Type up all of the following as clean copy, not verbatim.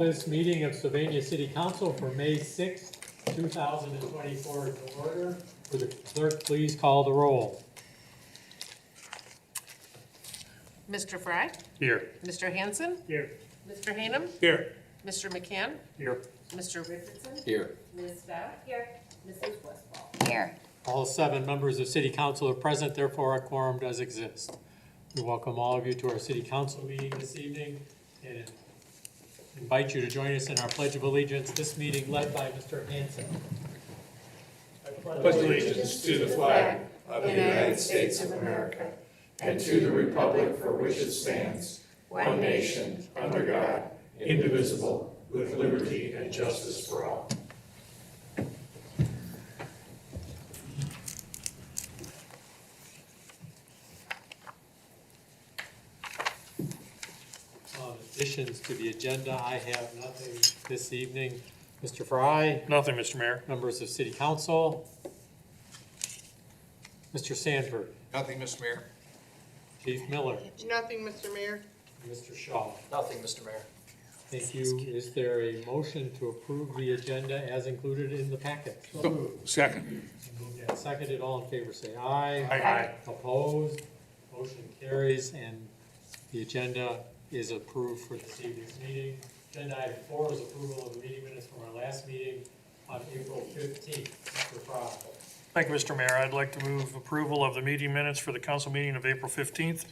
This meeting of Sylvania City Council for May 6, 2024 to order. Would the clerk please call the roll? Mr. Fry? Here. Mr. Hanson? Here. Mr. Hanem? Here. Mr. McCann? Here. Mr. Richardson? Here. Ms. Stout? Here. Mrs. Westfall? Here. All 7 members of City Council are present, therefore a quorum does exist. We welcome all of you to our City Council meeting this evening and invite you to join us in our Pledge of Allegiance, this meeting led by Mr. Hanson. Pledge allegiance to the flag of the United States of America and to the republic for which it stands, one nation, under God, indivisible, with liberty and justice for all. Additions to the agenda, I have nothing this evening. Mr. Fry? Nothing, Mr. Mayor. Members of City Council? Mr. Sandberg? Nothing, Mr. Mayor. Chief Miller? Nothing, Mr. Mayor. Mr. Shaw? Nothing, Mr. Mayor. Thank you. Is there a motion to approve the agenda as included in the packet? Second. Moved and seconded. All in favor say aye. Aye. Opposed? Motion carries and the agenda is approved for this evening's meeting. Agenda item 4 is approval of the meeting minutes from our last meeting on April 15th. Mr. Fry? Thank you, Mr. Mayor. I'd like to move approval of the meeting minutes for the council meeting of April 15th,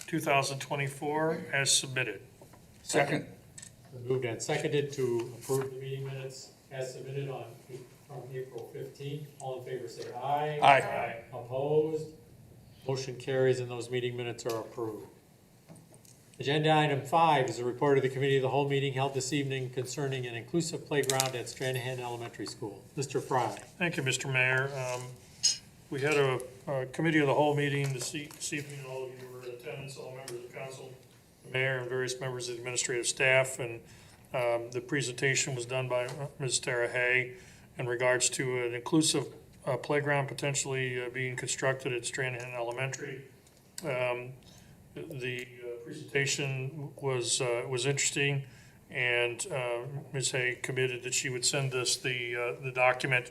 2024 as submitted. Second. Moved and seconded to approve the meeting minutes as submitted from April 15th. All in favor say aye. Aye. Opposed? Motion carries and those meeting minutes are approved. Agenda item 5 is a report of the committee of the whole meeting held this evening concerning an inclusive playground at Stranahan Elementary School. Mr. Fry. Thank you, Mr. Mayor. We had a committee of the whole meeting this evening. All of you were in attendance, all members of council, the mayor, and various members of the administrative staff. And the presentation was done by Ms. Tara Hay in regards to an inclusive playground potentially being constructed at Stranahan Elementary. The presentation was interesting, and Ms. Hay committed that she would send us the document.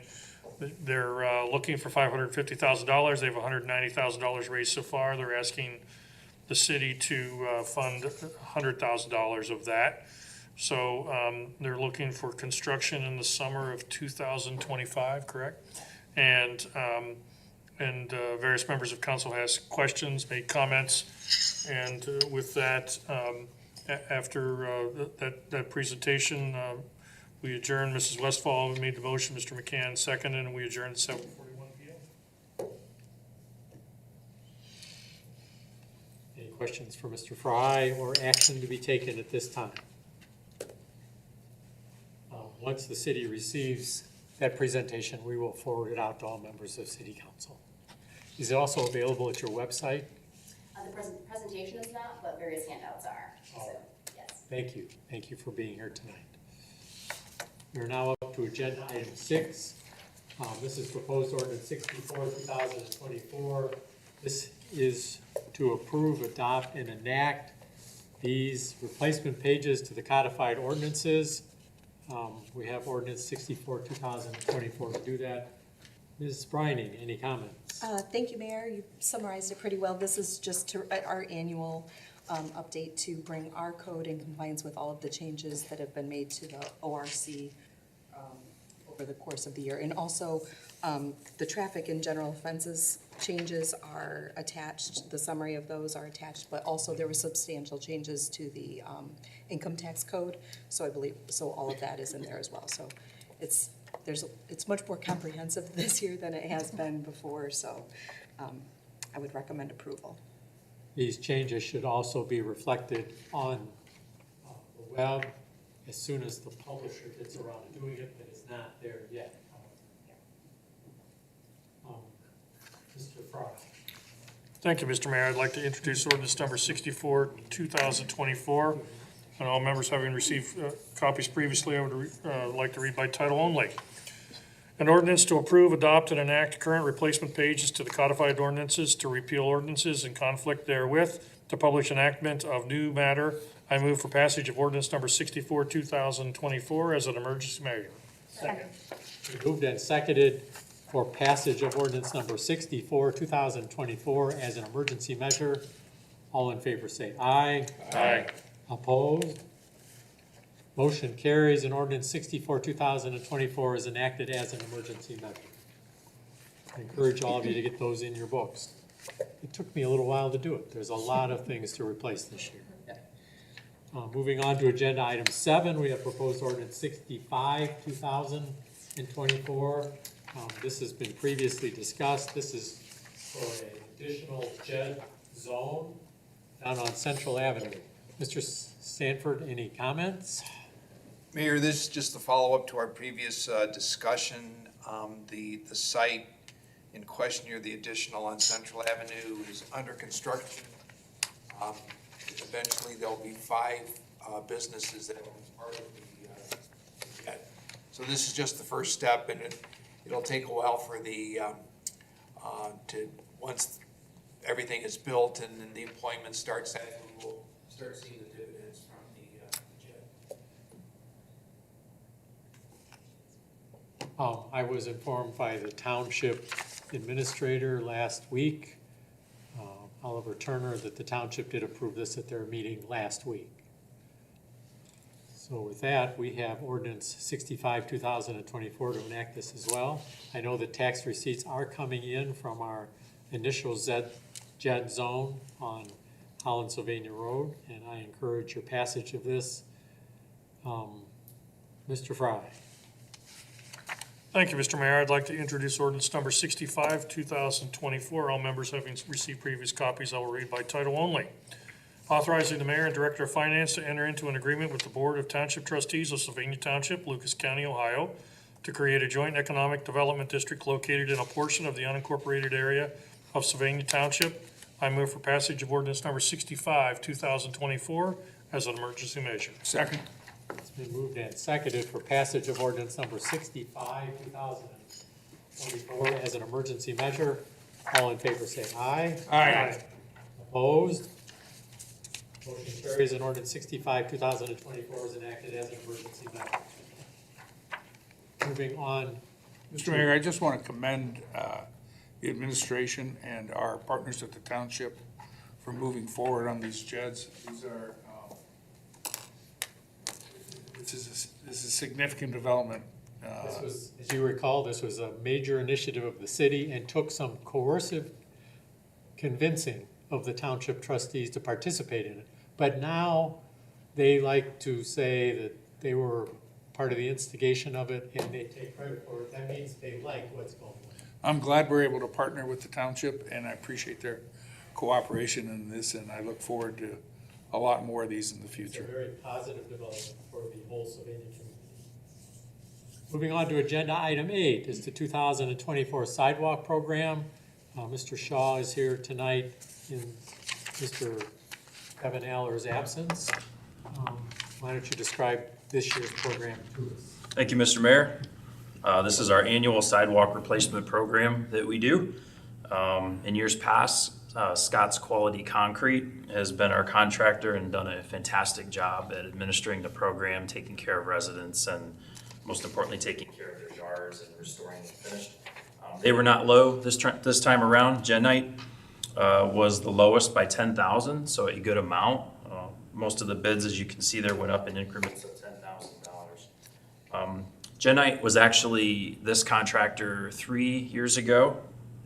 They're looking for $550,000. They have $190,000 raised so far. They're asking the city to fund $100,000 of that. So they're looking for construction in the summer of 2025, correct? And various members of council asked questions, made comments, and with that, after that presentation, we adjourned. Mrs. Westfall made the motion, Mr. McCann seconded, and we adjourned at 7:41 p.m. Any questions for Mr. Fry or action to be taken at this time? Once the city receives that presentation, we will forward it out to all members of City Council. Is it also available at your website? The presentation is not, but various handouts are, so, yes. Thank you. Thank you for being here tonight. We're now up to agenda item 6. This is proposed ordinance 64, 2024. This is to approve, adopt, and enact these replacement pages to the codified ordinances. We have ordinance 64, 2024 to do that. Ms. Brining, any comments? Thank you, Mayor. You summarized it pretty well. This is just our annual update to bring our code in compliance with all of the changes that have been made to the ORC over the course of the year. And also, the traffic and general offenses changes are attached. The summary of those are attached, but also there were substantial changes to the income tax code. So I believe, so all of that is in there as well. So it's much more comprehensive this year than it has been before, so I would recommend approval. These changes should also be reflected on the web as soon as the publisher gets around to doing it, but it's not there yet. Mr. Fry. Thank you, Mr. Mayor. I'd like to introduce ordinance number 64, 2024. And all members having received copies previously, I would like to read by title only. An ordinance to approve, adopt, and enact current replacement pages to the codified ordinances to repeal ordinances in conflict therewith to publish enactment of new matter. I move for passage of ordinance number 64, 2024 as an emergency measure. Second. Moved and seconded for passage of ordinance number 64, 2024 as an emergency measure. All in favor say aye. Aye. Opposed? Motion carries and ordinance 64, 2024 is enacted as an emergency measure. I encourage all of you to get those in your books. It took me a little while to do it. There's a lot of things to replace this year. Moving on to agenda item 7, we have proposed ordinance 65, 2024. This has been previously discussed. This is for an additional JED zone down on Central Avenue. Mr. Sanford, any comments? Mayor, this is just a follow-up to our previous discussion. The site in question here, the additional on Central Avenue, is under construction. Eventually, there'll be 5 businesses that will be part of the JED. So this is just the first step, and it'll take a while for the, once everything is built and then the employment starts, then we'll start seeing the dividends from the JED. I was informed by the township administrator last week, Oliver Turner, that the township did approve this at their meeting last week. So with that, we have ordinance 65, 2024 to enact this as well. I know that tax receipts are coming in from our initial JED zone on Holland Sylvania Road, and I encourage your passage of this. Mr. Fry. Thank you, Mr. Mayor. I'd like to introduce ordinance number 65, 2024. All members having received previous copies, I will read by title only. Authorizing the mayor and director of finance to enter into an agreement with the Board of Township Trustees of Sylvania Township, Lucas County, Ohio, to create a joint economic development district located in a portion of the unincorporated area of Sylvania Township. I move for passage of ordinance number 65, 2024 as an emergency measure. Second. It's been moved and seconded for passage of ordinance number 65, 2024 as an emergency measure. All in favor say aye. Aye. Opposed? Motion carries and ordinance 65, 2024 is enacted as an emergency measure. Moving on. Mr. Mayor, I just want to commend the administration and our partners at the township for moving forward on these JEDs. These are, this is a significant development. This was, as you recall, this was a major initiative of the city and took some coercive convincing of the township trustees to participate in it. But now they like to say that they were part of the instigation of it and they take credit for it. That means they like what's going on. I'm glad we're able to partner with the township, and I appreciate their cooperation in this, and I look forward to a lot more of these in the It's a future. very positive development for the whole Sylvania community. Moving on to agenda item 8 is the 2024 sidewalk program. Mr. Shaw is here tonight in Mr. Kevin Aller's absence. Why don't you describe this year's program to us? Thank you, Mr. Mayor. This is our annual sidewalk replacement program that we do. In years past, Scott's Quality Concrete has been our contractor and done a fantastic job at administering the program, taking care of residents, and most importantly, taking care of their yards and restoring the finish. They were not low this time around. Genite was the lowest by 10,000, so a good amount. Most of the bids, as you can see there, went up in increments of $10,000. Genite was actually this contractor 3 years ago,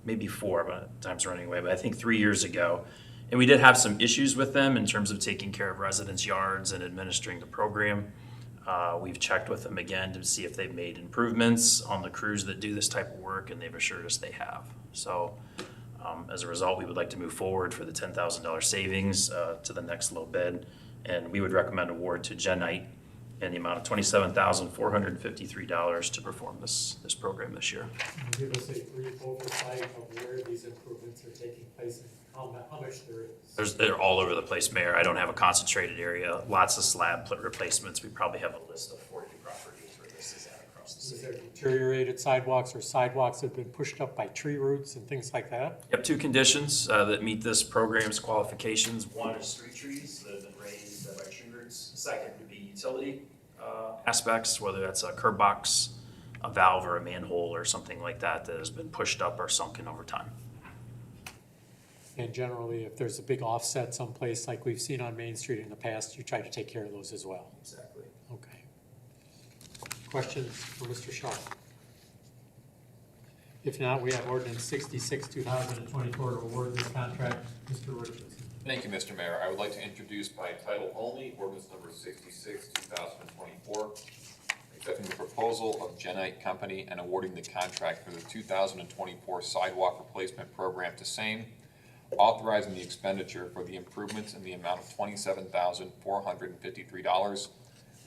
maybe 4, but time's running away, but I think 3 years ago. And we did have some issues with them in terms of taking care of residents' yards and administering the program. We've checked with them again to see if they've made improvements on the crews that do this type of work, and they've assured us they have. So as a result, we would like to move forward for the $10,000 savings to the next low bid. And we would recommend award to Genite in the amount of $27,453 to perform this program this year. Can you give us a brief oversight of where these improvements are taking place and how much there is? They're all over the place, Mayor. I don't have a concentrated area. Lots of slab replacements. We probably have a list of 40 properties where this is at across across the Is city. there deteriorated sidewalks or sidewalks that have been pushed up by tree roots and things like that? You have two conditions that meet this program's qualifications. One is street trees that have been raised by tree roots. Second would be utility aspects, whether that's a curb box, a valve, or a manhole, or something like that that has been pushed up or sunken over time. And generally, if there's a big offset someplace like we've seen on Main Street in the past, you try to take care of those as well. Exactly. Okay. Questions for Mr. Shaw? If not, we have ordinance 66, 2024 to award this contract. Mr. Richardson. Thank you, Mr. Mayor. I would like to introduce by title only ordinance number 66, 2024, accepting the proposal of Genite Company and awarding the contract for the 2024 sidewalk replacement program to same, authorizing the expenditure for the improvements in the amount of $27,453,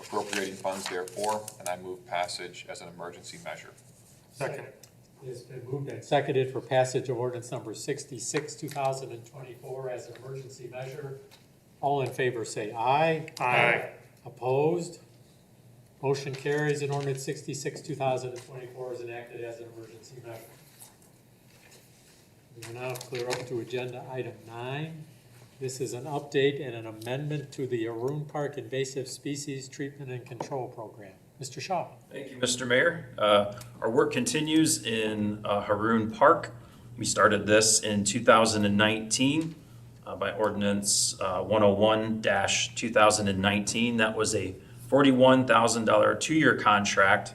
appropriating funds therefore, and I move passage as an emergency measure. Second. It's been moved and seconded for passage of ordinance number 66, 2024 as an emergency measure. All in favor say aye. Aye. Opposed? Motion carries and ordinance 66, 2024 is enacted as an emergency measure. We will now clear up to agenda item 9. This is an update and an amendment to the Arun Park Invasive Species Treatment and Control Program. Mr. Shaw. Thank you, Mr. Mayor. Our work continues in Haroon Park. We started this in 2019 by ordinance 101-2019. That was a $41,000 two-year contract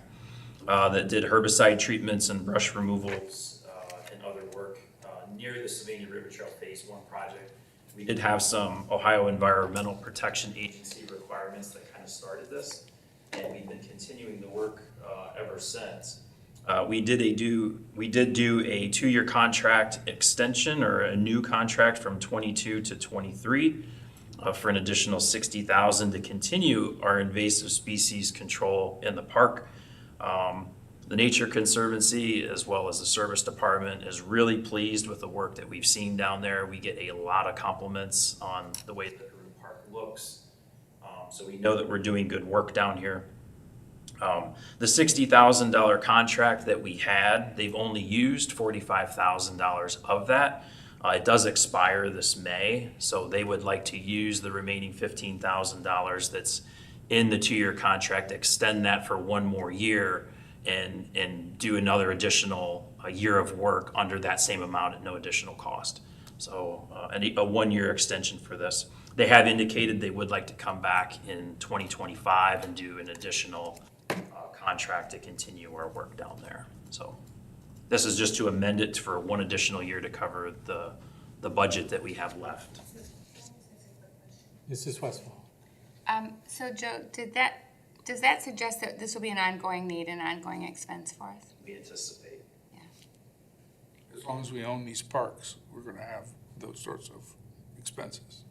that did herbicide treatments and brush removals and other work near the Sylvania River Trail Phase 1 project. We did have some Ohio Environmental Protection Agency requirements that kind of started this, and we've been continuing the work ever since. We did do a two-year contract extension, or a new contract from 22 to 23 for an additional $60,000 to continue our invasive species control in the park. The Nature Conservancy, as well as the Service Department, is really pleased with the work that we've seen down there. We get a lot of compliments on the way that the park looks. So we know that we're doing good work down here. The $60,000 contract that we had, they've only used $45,000 of that. It does expire this May, so they would like to use the remaining $15,000 that's in the two-year contract, extend that for one more year, and do another additional year of work under that same amount at no additional cost. So a one-year extension for this. They have indicated they would like to come back in 2025 and do an additional contract to continue our work down there. So this is just to amend it for one additional year to cover the budget that we have left. Mrs. Westfall. So Joe, does that suggest that this will be an ongoing need, an ongoing expense for us? We anticipate. As long as we own these parks, we're gonna have those sorts of expenses.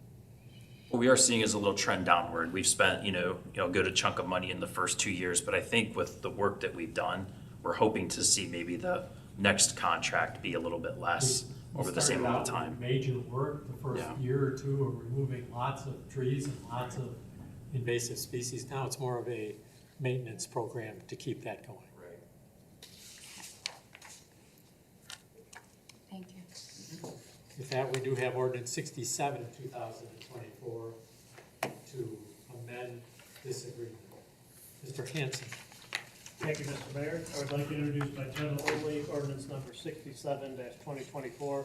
What we are seeing is a little trend downward. We've spent, a good chunk of money in the first 2 years, but I think with the work that we've done, we're hoping to see maybe the next contract be a little bit less over the same amount of time. Major work the first year or two of removing lots of trees and lots of invasive species. Now it's more of a maintenance program to keep that going. Right. Thank you. With that, we do have ordinance 67, 2024 to amend this agreement. Mr. Hanson. Thank you, Mr. Mayor. I would like to introduce by title only ordinance number 67-2024,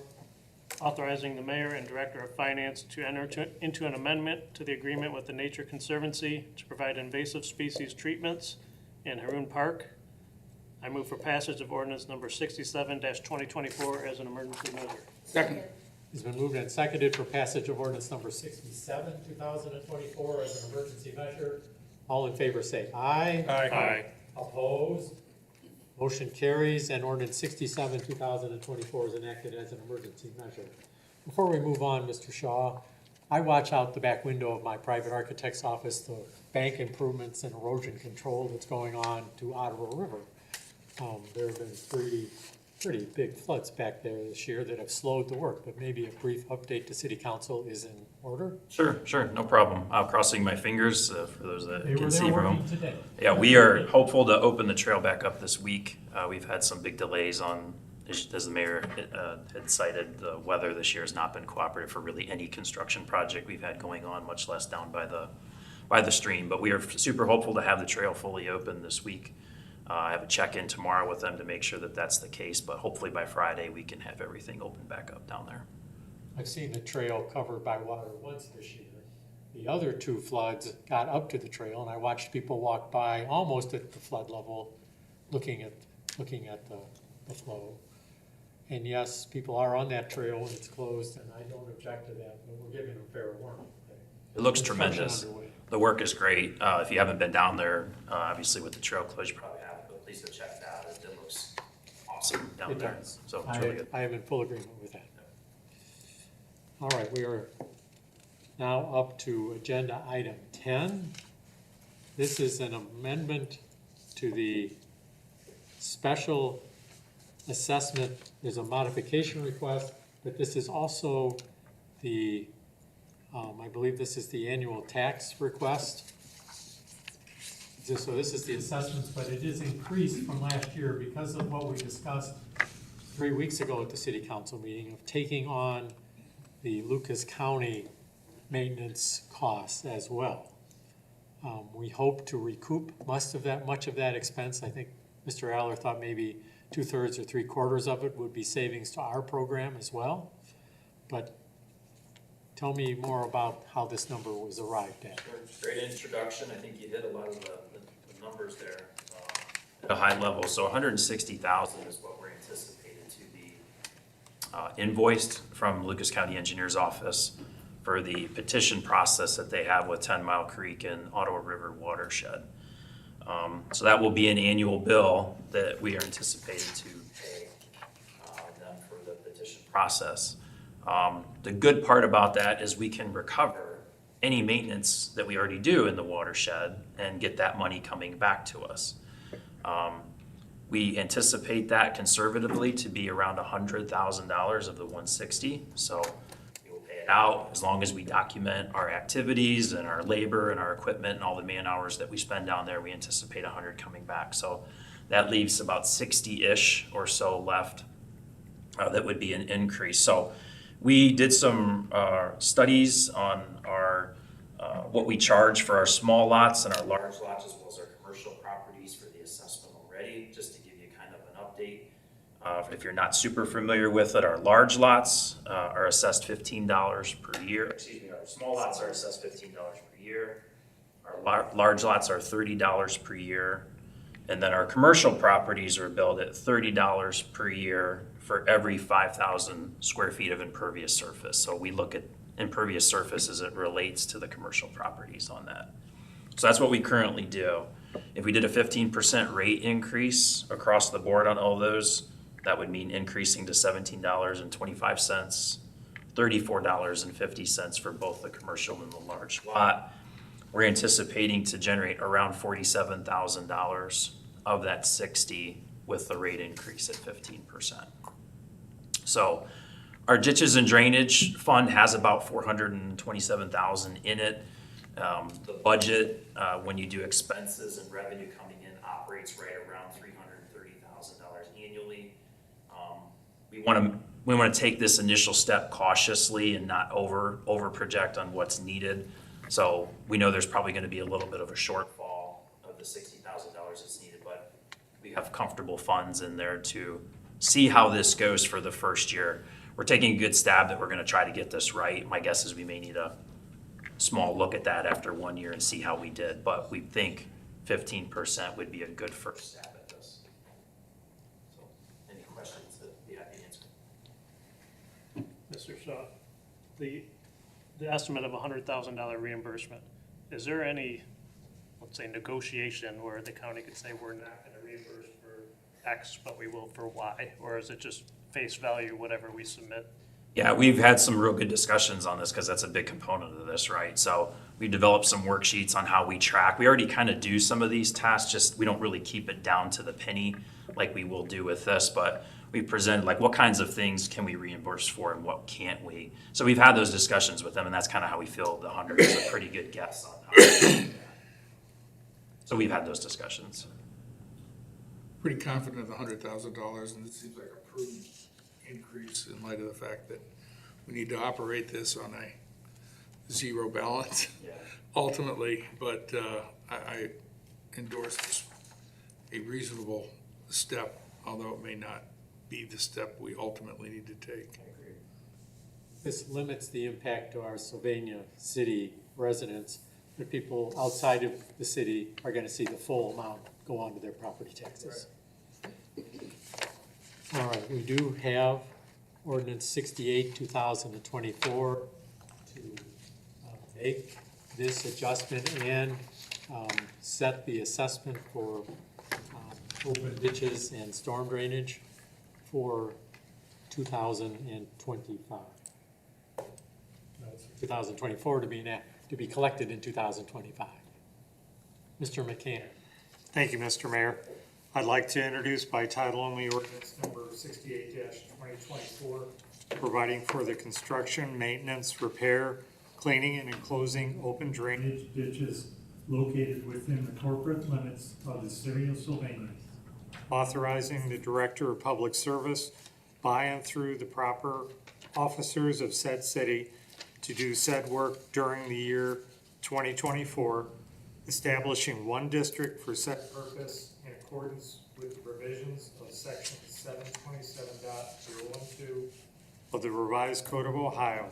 authorizing the mayor and director of finance to enter into an amendment to the agreement with the Nature Conservancy to provide invasive species treatments in Haroon Park. I move for passage of ordinance number 67-2024 as an emergency measure. Second. It's been moved and seconded for passage of ordinance number 67, 2024 as an emergency measure. All in favor say aye. Aye. Opposed? Motion carries and ordinance 67, 2024 is enacted as an emergency measure. Before we move on, Mr. Shaw, I watch out the back window of my private architect's office, the bank improvements and erosion control that's going on to Ottawa River. There have been 3 pretty big floods back there this year that have slowed the work, but maybe a brief update to city council is in order. Sure, no problem. I'm crossing my fingers for those that They were can see there from working home. today. Yeah, we are hopeful to open the trail back up this week. We've had some big delays on, as the mayor had cited, the weather this year has not been cooperative for really any construction project we've had going on, much less down by the stream. But we are super hopeful to have the trail fully open this week. I have a check-in tomorrow with them to make sure that that's the case, but hopefully by Friday, we can have everything open back up down there. I've seen the trail covered by water once this year. The other two floods got up to the trail, and I watched people walk by almost at the flood level, looking at the flow. And yes, people are on that trail when it's closed, and I don't object to that, but we're giving them fair warning. It looks Construction tremendous. underway. The work is great. If you haven't been down there, obviously with the trail closed, you probably haven't, but please go check that out. It looks awesome down It there. does. So it's really good. I am in full agreement with that. All right, we are now up to agenda item 10. This is an amendment to the special assessment. There's a modification request, but this is also the, I believe this is the annual tax request. So this is the assessments, but it is increased from last year because of what we discussed 3 weeks ago at the city council meeting of taking on the Lucas County maintenance costs as well. We hope to recoup much of that expense. I think Mr. Aller thought maybe 2/3 or 3/4 of it would be savings to our program as well. But tell me more about how this number was arrived at. Great introduction. I think you hit a lot of the numbers there at a high level. So 160,000 is what we're anticipated to be invoiced from Lucas County Engineer's Office for the petition process that they have with 10 Mile Creek and Ottawa River Watershed. So that will be an annual bill that we are anticipating to pay them for the petition process. The good part about that is we can recover any maintenance that we already do in the watershed and get that money coming back to us. We anticipate that conservatively to be around $100,000 of the 160. So we will pay it out as long as we document our activities and our labor and our equipment and all the man hours that we spend down there. We anticipate 100 coming back. So that leaves about 60-ish or so left. That would be an increase. So we did some studies on our what we charge for our small lots and our large lots, as well as our commercial properties for the assessment already, just to give you kind of an update. If you're not super familiar with it, our large lots are assessed $15 per year. Excuse me, our small lots are assessed $15 per year. Our large lots are $30 per year. And then our commercial properties are billed at $30 per year for every 5,000 square feet of impervious surface. So we look at impervious surface as it relates to the commercial properties on that. So that's what we currently do. If we did a 15% rate increase across the board on all those, that would mean increasing to $17.25, $34.50 for both the commercial and the large lot. We're anticipating to generate around $47,000 of that 60 with the rate increase at 15%. So our ditches and drainage fund has about $427,000 in it. The budget, when you do expenses and revenue coming in, operates right around $330,000 annually. We want to take this initial step cautiously and not over project on what's needed. So we know there's probably going to be a little bit of a shortfall of the $60,000 that's needed, but we have comfortable funds in there to see how this goes for the first year. We're taking a good stab that we're going to try to get this right. My guess is we may need a small look at that after 1 year and see how we did, but we think 15% would be a good first stab at this. So, any questions that we have to answer? Mr. Shaw, the estimate of $100,000 reimbursement, is there any, let's say, negotiation where the county could say we're not going to reimburse for X, but we will for Y? Or is it just face value, whatever we submit? Yeah, we've had some real good discussions on this because that's a big component of this, right? So we developed some worksheets on how we track. We already kind of do some of these tasks, just we don't really keep it down to the penny like we will do with this, but we presented, like, what kinds of things can we reimburse for and what can't we? So we've had those discussions with them, and that's kind of how we feel the 100 is a pretty good guess on how to do that. So we've had those discussions. Pretty confident of the $100,000, and it seems like a prudent increase in light of the fact that we need to operate this on a zero balance ultimately, but I endorse this, a reasonable step, although it may not be the step we ultimately need to take. This limits the impact to our Sylvania city residents, but people outside of the city are gonna see the full amount go onto their property taxes. All right, we do have ordinance 68, 2024 to make this adjustment and set the assessment for open ditches and storm drainage for 2025. 2024 to be collected in 2025. Mr. McCann. Thank you, Mr. Mayor. I'd like to introduce by title only ordinance number 68-2024, providing for the construction, maintenance, repair, cleaning, and enclosing open drainage ditches located within the corporate limits of the city of Sylvania, authorizing the Director of Public Service by and through the proper officers of said city to do said work during the year 2024, establishing one district for said purpose in accordance with the provisions of section 727.012 of the revised Code of Ohio,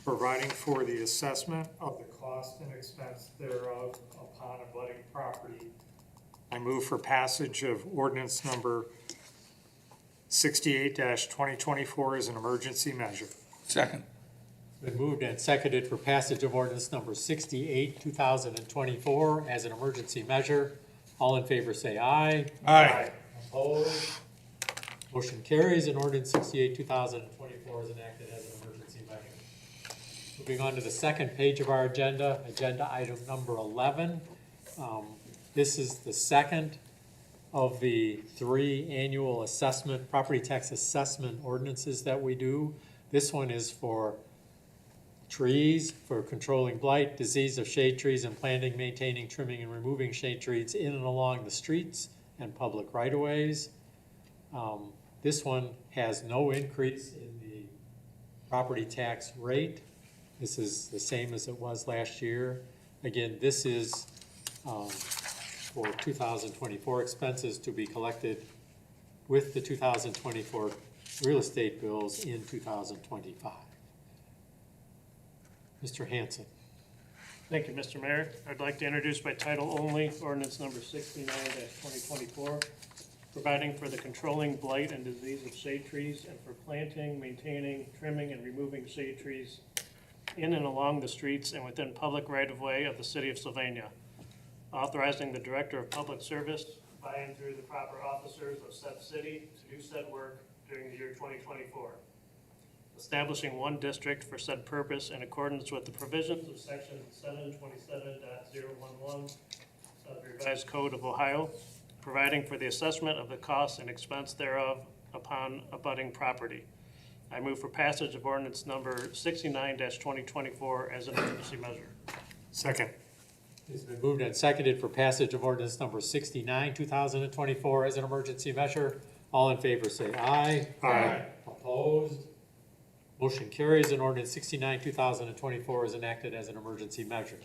providing for the assessment of the cost and expense thereof upon abutting property. I move for passage of ordinance number 68-2024 as an emergency measure. Second. Been moved and seconded for passage of ordinance number 68, 2024 as an emergency measure. All in favor say aye. Aye. Opposed? Motion carries and ordinance 68, 2024 is enacted as an emergency measure. Moving on to the second page of our agenda, agenda item number 11. This is the second of the 3 annual assessment, property tax assessment ordinances that we do. This one is for trees, for controlling blight, disease of shade trees, and planting, maintaining, trimming, and removing shade trees in and along the streets and public right-of-ways. This one has no increase in the property tax rate. This is the same as it was last year. Again, this is for 2024 expenses to be collected with the 2024 real estate bills in 2025. Mr. Hanson. Thank you, Mr. Mayor. I'd like to introduce by title only ordinance number 69-2024, providing for the controlling blight and disease of shade trees and for planting, maintaining, trimming, and removing shade trees in and along the streets and within public right-of-way of the city of Sylvania, authorizing the Director of Public Service by and through the proper officers of said city to do said work during the year 2024. Establishing one district for said purpose in accordance with the provisions of section 727.011 of the revised Code of Ohio, providing for the assessment of the costs and expense thereof upon abutting property. I move for passage of ordinance number 69-2024 as an emergency measure. Second. It's been moved and seconded for passage of ordinance number 69, 2024 as an emergency measure. All in favor say aye. Aye. Opposed? Motion carries and ordinance 69, 2024 is enacted as an emergency measure.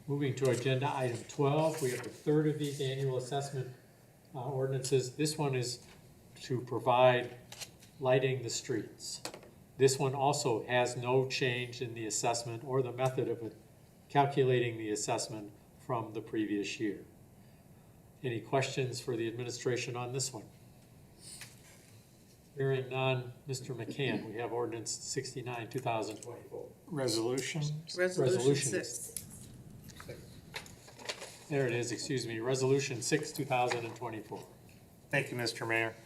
Moving to agenda item 12, we have the third of these annual assessment ordinances. This one is to provide lighting the streets. This one also has no change in the assessment or the method of calculating the assessment from the previous year. Any questions for the administration on this one? Hearing none, Mr. McCann, we have ordinance 69, 2024. Resolution. Resolution 6. There it is, excuse me, resolution 6, 2024. Thank you, Mr. Mayor.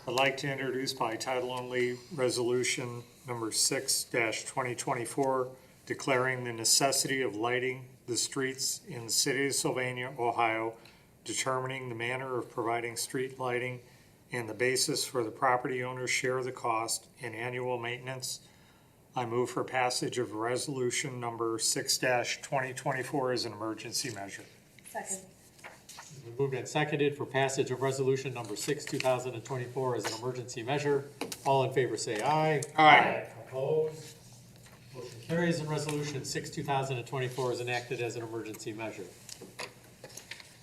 I'd like to introduce by title only resolution number 6-2024, declaring the necessity of lighting the streets in the city of Sylvania, Ohio, determining the manner of providing street lighting and the basis for the property owner's share of the cost in annual maintenance. I move for passage of resolution number 6-2024 as an emergency measure. Second. We moved and seconded for passage of resolution number 6, 2024 as an emergency measure. All in favor say aye. Aye. Opposed? Motion carries and resolution 6, 2024 is enacted as an emergency measure.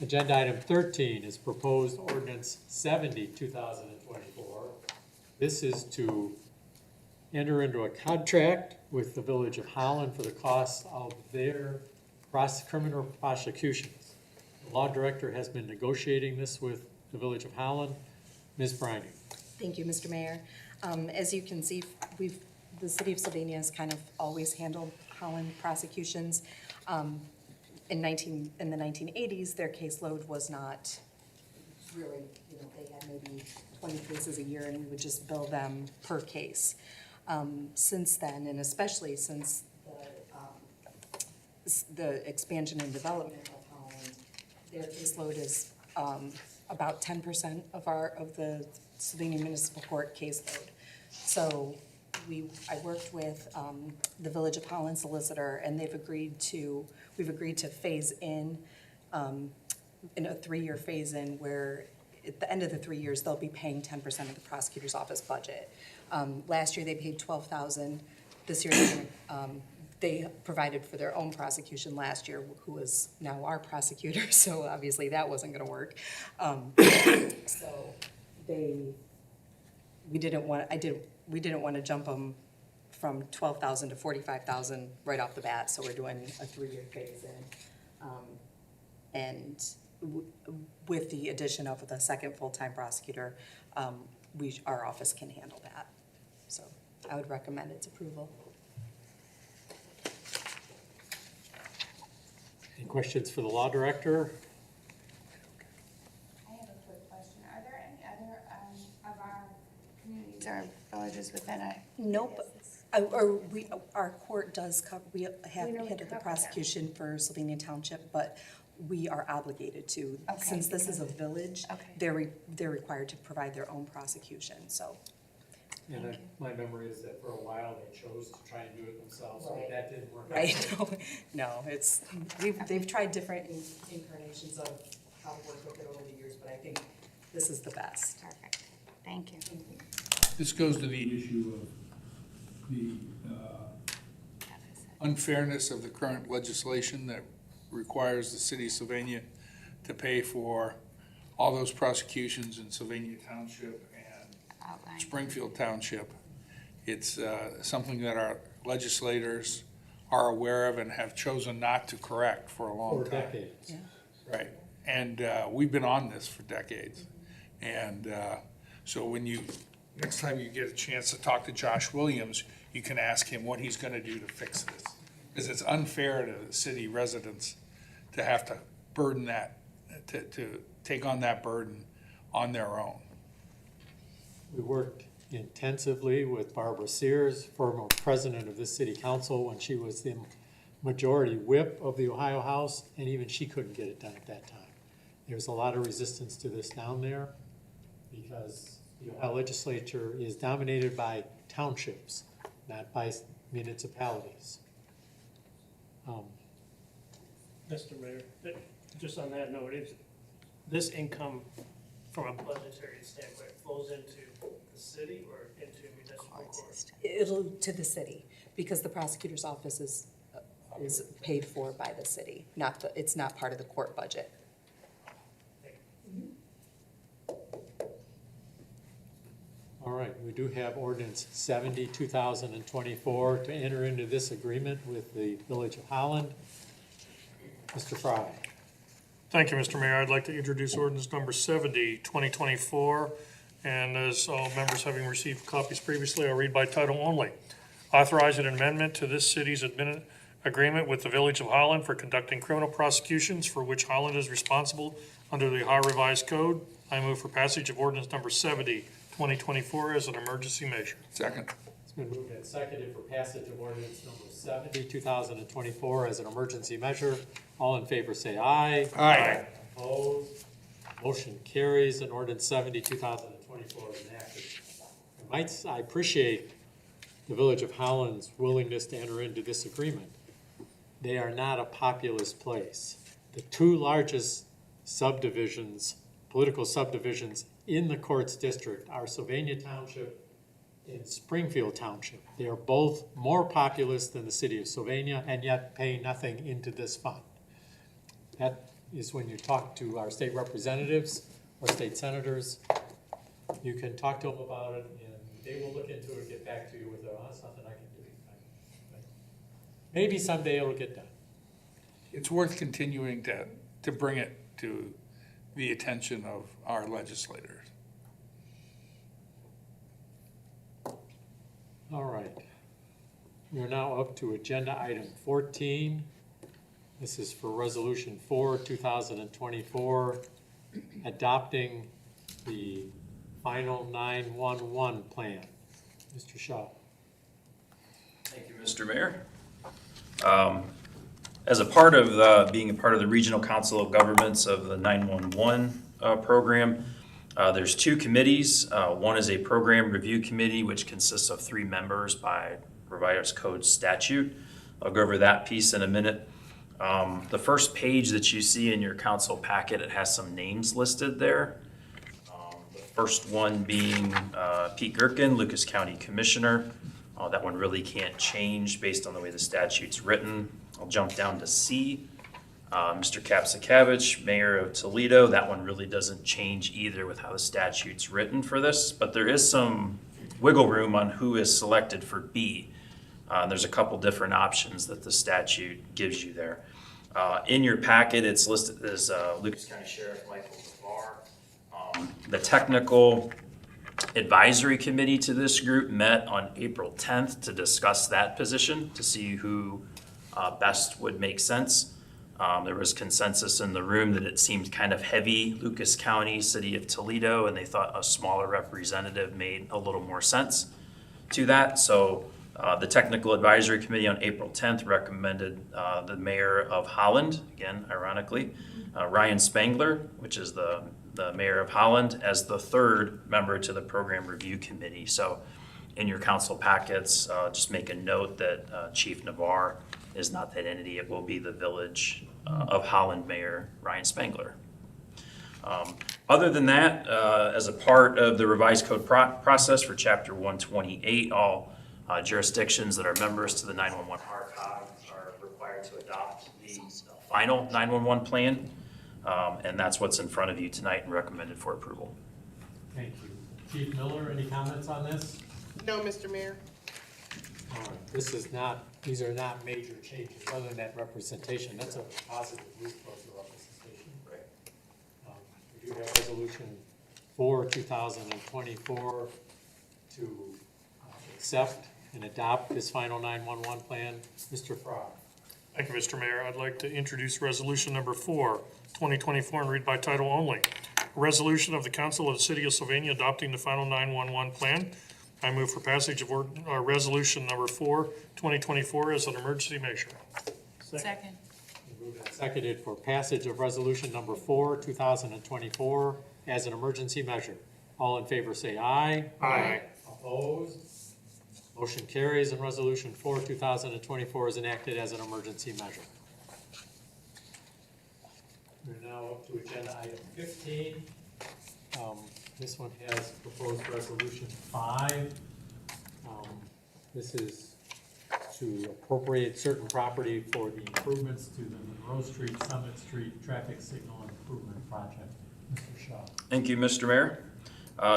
Agenda item 13 is proposed ordinance 70, 2024. This is to enter into a contract with the Village of Holland for the cost of their criminal prosecutions. The law director has been negotiating this with the Village of Holland. Ms. Briney. Thank you, Mr. Mayor. As you can see, the city of Sylvania has kind of always handled Holland prosecutions. In the 1980s, their caseload was not really, they had maybe 20 cases a year, and we would just bill them per case. Since then, and especially since the expansion and development of Holland, their caseload is about 10% of the Sylvania Municipal Court caseload. So I worked with the Village of Holland solicitor, and we've agreed to phase in a 3-year phase in where at the end of the 3 years, they'll be paying 10% of the prosecutor's office budget. Last year, they paid $12,000. This year, they provided for their own prosecution last year, who is now our prosecutor, so obviously that wasn't gonna work. So we didn't want to jump them from $12,000 to $45,000 right off the bat, so we're doing a 3-year phase in. With the addition of the second full-time prosecutor, our office can handle that. So I would recommend its approval. Any questions for the law director? I have a quick question. Are there any other of our communities or villages within a? Nope. Our court does cover, we have handled the prosecution for Sylvania Township, but we are obligated to, since this is a village, they're required to provide their own prosecution, so. And my memory is that for a while they chose to try and do it themselves, but that didn't work out. Right, no, they've tried different incarnations of how to work with it over the years, but I think this is the best. Perfect. Thank you. This goes to the issue of the unfairness of the current legislation that requires the city of Sylvania to pay for all those prosecutions in Sylvania Township and Springfield Township. It's something that our legislators are aware of and have chosen not to correct for a long time. For decades. Yeah. Right, and we've been on this for decades. And so next time you get a chance to talk to Josh Williams, you can ask him what he's gonna do to fix this. Because it's unfair to the city residents to have to burden that, to take on that burden on their own. We worked intensively with Barbara Sears, former president of this city council, when she was the majority whip of the Ohio House, and even she couldn't get it done at that time. There's a lot of resistance to this down there because the Ohio legislature is dominated by townships, not by municipalities. Mr. Mayor, just on that note, this income from a budgetary standpoint flows into the city or into municipal court? It'll to the city, because the prosecutor's office is paid for by the city, it's not part of the court budget. All right, we do have ordinance 70, 2024 to enter into this agreement with the Village of Holland. Mr. Fry. Thank you, Mr. Mayor. I'd like to introduce ordinance number 70, 2024. And as all members having received copies previously, I'll read by title only. Authorize an amendment to this city's agreement with the Village of Holland for conducting criminal prosecutions for which Holland is responsible under the Ohio Revised Code. I move for passage of ordinance number 70, 2024 as an emergency measure. Second. It's been moved and seconded for passage of ordinance number 70, 2024 as an emergency measure. All in favor say aye. Aye. Opposed? Motion carries and ordinance 70, 2024 2024 is enacted. I appreciate the Village of Holland's willingness to enter into this agreement. They are not a populous place. The two largest subdivisions, political subdivisions in the courts district are Sylvania Township and Springfield Township. They are both more populous than the city of Sylvania and yet pay nothing into this fund. That is when you talk to our state representatives or state senators, you can talk to them about it and they will look into it and get back to you with, oh, that's nothing I can do. Maybe someday it'll get done. It's worth continuing to bring it to the attention of our legislators. All right. We are now up to agenda item 14. This is for Resolution 4, 2024, adopting the final 911 plan. Mr. Shaw. Thank you, Mr. Mayor. As a part of being a part of the Regional Council of Governments of the 911 program, there's two committees. One is a program review committee, which consists of 3 members by Revised Code statute. I'll go over that piece in a minute. The first page that you see in your council packet, it has some names listed there. The first one being Pete Gerken, Lucas County Commissioner. That one really can't change based on the way the statute's written. I'll jump down to C. Mr. Kapsakavich, Mayor of Toledo. That one really doesn't change either with how the statute's written for this, but there is some wiggle room on who is selected for B. There's a couple different options that the statute gives you there. In your packet, it's listed as Lucas County Sheriff Michael LeVar. The technical advisory committee to this group met on April 10th to discuss that position, to see who best would make sense. There was consensus in the room that it seemed kind of heavy, Lucas County, City of Toledo, and they thought a smaller representative made a little more sense to that. So the Technical Advisory Committee on April 10th recommended the Mayor of Holland, again, ironically, Ryan Spangler, which is the Mayor of Holland, as the 3rd member to the Program Review Committee. So in your council packets, just make a note that Chief Navarre is not that entity. It will be the Village of Holland Mayor Ryan Spangler. Other than that, as a part of the revised code process for Chapter 128, all jurisdictions that are members to the 911 archive are required to adopt the final 911 plan, and that's what's in front of you tonight and recommended for approval. Thank you. Chief Miller, any comments on this? No, Mr. Mayor. All right. These are not major changes other than that representation. That's a positive move towards the representation. Right. We do have Resolution 4, 2024 to accept and adopt this final 911 plan. Mr. Frog. Thank you, Mr. Mayor. I'd like to introduce resolution number 4, 2024, and read by title only. A resolution of the Council of the City of Sylvania adopting the final 911 plan. I move for passage of resolution number 4, 2024 as an emergency measure. Second. Moved and seconded for passage of resolution number 4, 2024 as an emergency measure. All in favor say aye. Aye. Opposed? Motion carries and resolution 4, 2024 is enacted as an emergency measure. We're now up to agenda item 15. This one has proposed resolution 5. This is to appropriate certain property for the improvements to the Monroe Street, Summit Street traffic signal improvement project. Mr. Shaw. Thank you, Mr. Mayor.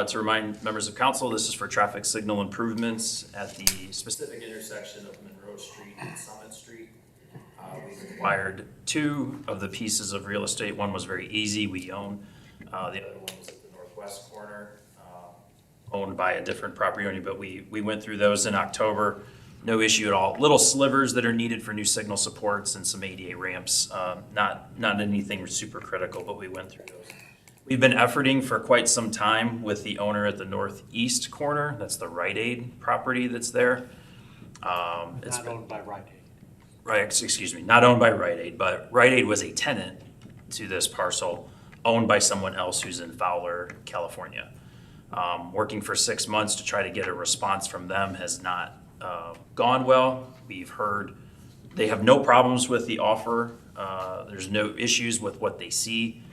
To remind members of council, this is for traffic signal improvements at the specific intersection of Monroe Street and Summit Street. We acquired 2 of the pieces of real estate. One was very easy, we own. The other one was at the northwest corner, owned by a different property owner, but we went through those in October. No issue at all. Little slivers that are needed for new signal supports and some ADA ramps. Not anything super critical, but we went through those. We've been efforting for quite some time with the owner at the northeast corner. That's the Rite Aid property that's there. It's Not owned by Rite Aid. Right, excuse me, not owned by Rite Aid, but Rite Aid was a tenant to this parcel owned by someone else who's in Fowler, California. Working for 6 months to try to get a response from them has not gone well. We've heard they have no problems with the offer. There's no issues with what they see.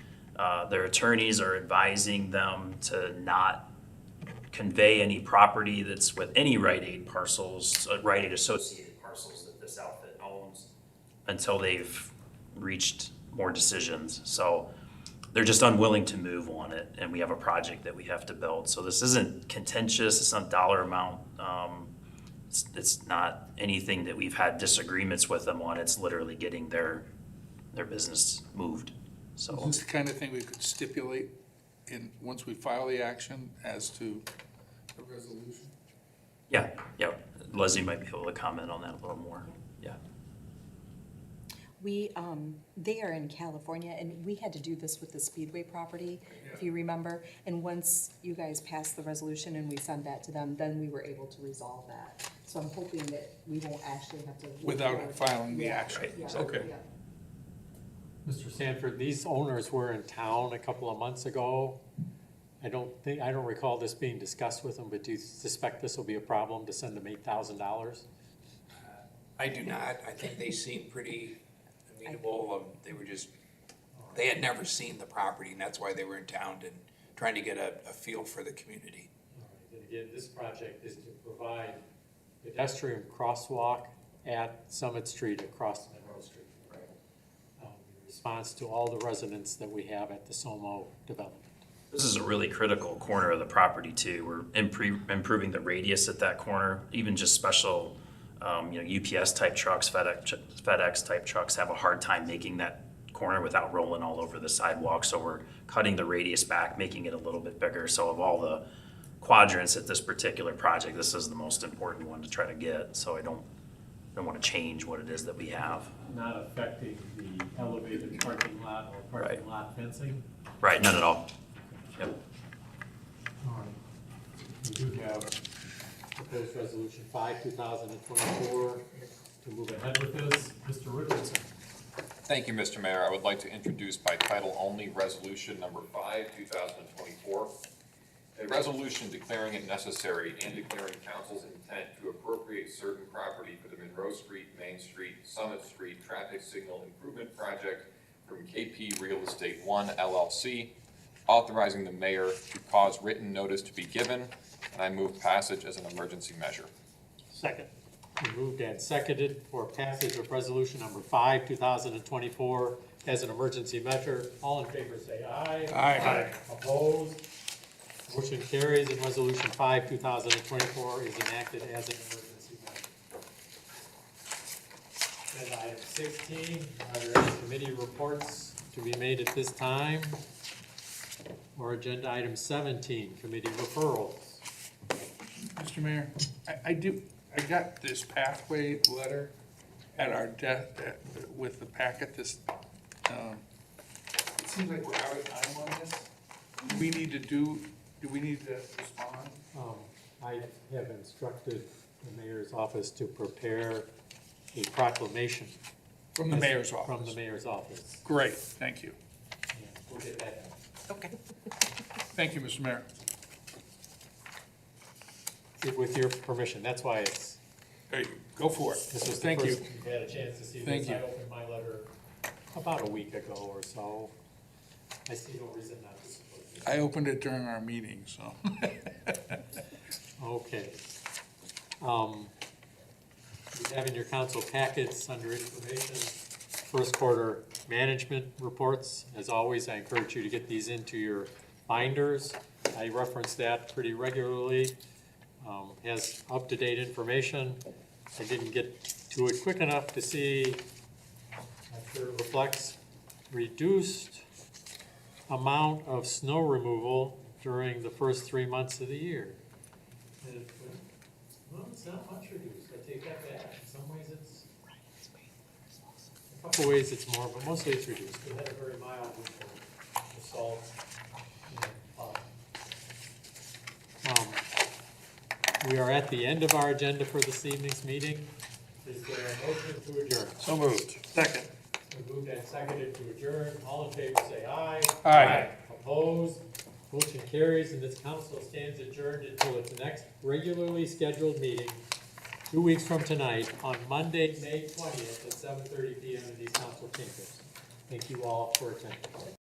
Their attorneys are advising them to not convey any property that's with any Rite Aid parcels, Rite Aid associated parcels that this outfit owns until they've reached more decisions. So they're just unwilling to move on it, and we have a project that we have to build. So this isn't contentious, it's not dollar amount. It's not anything that we've had disagreements with them on. It's literally getting their business moved, so. Is this the kind of thing we could stipulate in, once we file the action as to the resolution? Yeah, Leslie might be able to comment on that a little more, yeah. We, they are in California, and we had to do this with the Speedway property, if you remember. And once you guys passed the resolution and we sent that to them, then we were able to resolve that. So I'm hoping that we won't actually have to. Without filing the action? Yeah, Okay. yeah. Mr. Sanford, these owners were in town a couple of months ago. I don't recall this being discussed with them, but do you suspect this will be a problem to send them $8,000? I do not. I think they seem pretty amenable. They had never seen the property, and that's why they were in town and trying to get a feel for the community. All right, and again, this project is to provide pedestrian crosswalk at Summit Street across Monroe Street. In response to all the residents that we have at the SOMO development. This is a really critical corner of the property too. We're improving the radius at that corner, even just special, UPS type trucks, FedEx type trucks have a hard time making that corner without rolling all over the sidewalk. So we're cutting the radius back, making it a little bit bigger. So of all the quadrants at this particular project, this is the most important one to try to get. So I don't want to change what it is that we have. Not affecting the elevated parking lot or parking lot fencing? Right, none at all. Yep. All right. We do have proposed resolution 5, 2024 to move ahead with this. Mr. Richardson. Thank you, Mr. Mayor. I would like to introduce by title only Resolution Number 5, 2024. A resolution declaring it necessary and declaring council's intent to appropriate certain property for the Monroe Street, Main Street, Summit Street Traffic Signal Improvement Project from KP Real Estate 1 LLC, authorizing the mayor to cause written notice to be given, and I move passage as an emergency measure. Second. Moved and seconded for passage of resolution number 5, 2024 as an emergency measure. All in favor say aye. Aye. Opposed? Motion carries and resolution 5, 2024 is enacted as an emergency measure. Agenda item 16, are there any committee reports to be made at this time? Or agenda item 17, committee referrals. Mr. Mayor, I got this pathway letter at our desk with the packet. It seems like we're out of time on this. Do we need to respond? I have instructed the mayor's office to prepare a proclamation. From the mayor's office? From the mayor's office. Great, thank you. Yeah, we'll get that done. Okay. Thank you, Mr. Mayor. With your permission, that's why it's, Hey, go for it. this was the Thank you. first you've had a chance to see Thank this. you. I opened my letter about a week ago or so. I see no reason not to support it. I opened it during our meeting, so. Okay. You have in your council packets under information, first quarter management reports. As always, I encourage you to get these into your binders. I reference that pretty regularly. Has up-to-date information. I didn't get to it quick enough to see, I'm sure it reflects reduced amount of snow removal during the first 3 months of the year. And well, it's not much reduced, I take that back. In some ways it's, a couple ways it's more, but mostly it's reduced. We had a very mild winter, the salt. We are at the end of our agenda for this evening's meeting. Is there a motion to adjourn? So moved. Second. We moved and seconded to adjourn. All in favor say aye. Aye. Opposed? Motion carries, and this council stands adjourned until its next regularly scheduled meeting 2 weeks from tonight on Monday, May 20th at 7:30 PM in these council chambers. Thank you all for attending.